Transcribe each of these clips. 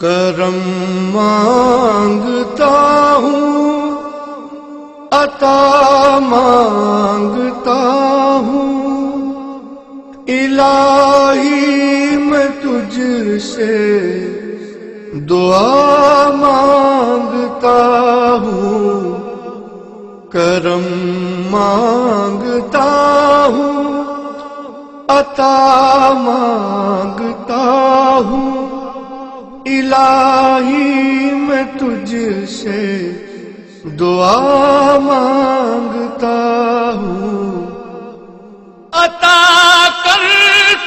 کرم مانگتا ہوں، عطا مانگتا ہوں، الہی میں تجھ سے دعا مانگتا ہوں، کرم مانگتا ہوں، عطا مانگتا ہوں، الہی میں تجھ سے دعا مانگتا ہوں، عطا کر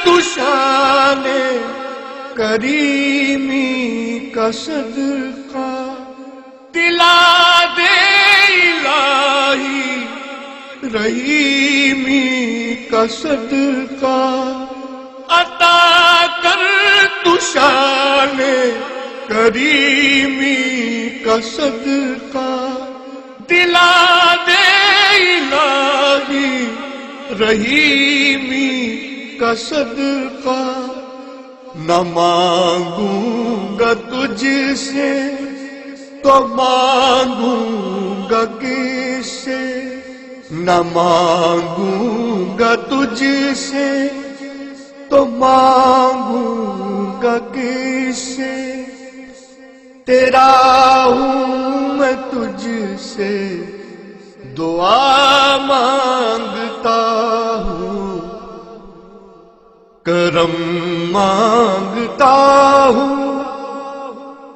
تو شان کریمی کا صدقہ، دلا دے الہی رحیمی کا صدقہ، عطا کر تو شان کریمی کا صدقہ، دلا دے الہی رحیمی کا صدقہ، نہ مانگوں گا تجھ سے تو مانگوں گا کس سے، نہ مانگوں گا تجھ سے تو مانگوں گا کس سے، تیرا ہوں میں تجھ سے دعا مانگتا ہوں، کرم مانگتا ہوں،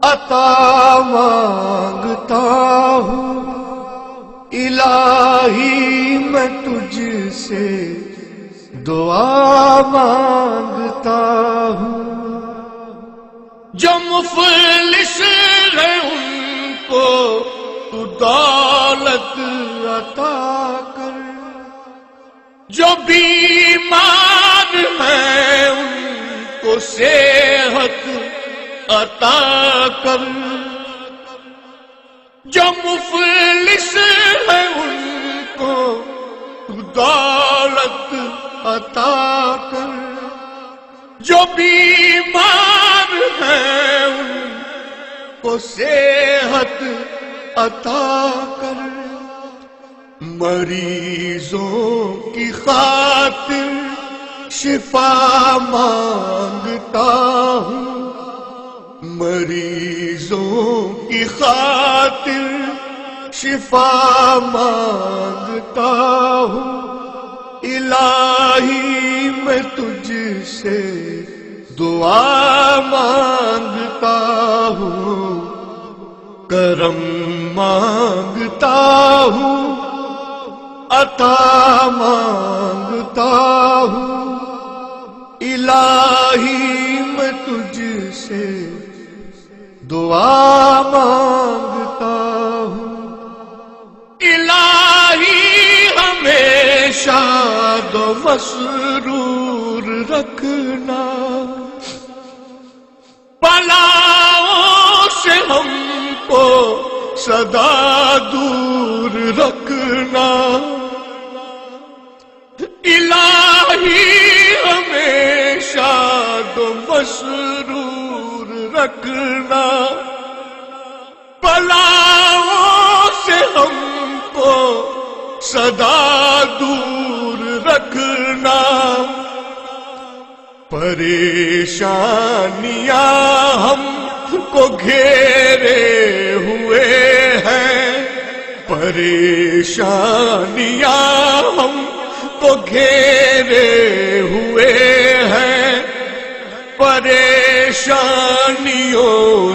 عطا مانگتا ہوں، الہی میں تجھ سے دعا مانگتا ہوں، جو مفلس ہے ان کو تو دولت عطا کر، جو بیمار ہیں ان کو صحت عطا کر، جو مفلس ہے ان کو تو دولت عطا کر، جو بیمار ہیں ان کو صحت عطا کر، مریضوں کی خاطر شفا مانگتا ہوں، مریضوں کی خاطر شفا مانگتا ہوں، الہی میں تجھ سے دعا مانگتا ہوں، کرم مانگتا ہوں، عطا مانگتا ہوں، الہی میں تجھ سے دعا مانگتا ہوں، الہی ہمیشہ دو مسرور رکھنا، بلاؤں سے ہم کو سدا دور رکھنا، الہی ہمیشہ دو مسرور رکھنا، بلاؤں سے ہم کو سدا دور رکھنا، پریشانیاں ہم کو گھیرے ہوئے ہیں، پریشانیاں ہم کو گھیرے ہوئے ہیں، پریشانیوں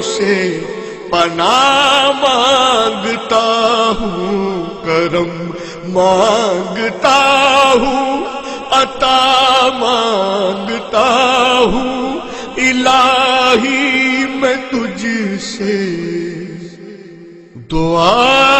سے پناہ مانگتا ہوں، کرم مانگتا ہوں، عطا مانگتا ہوں، الہی میں تجھ سے دعا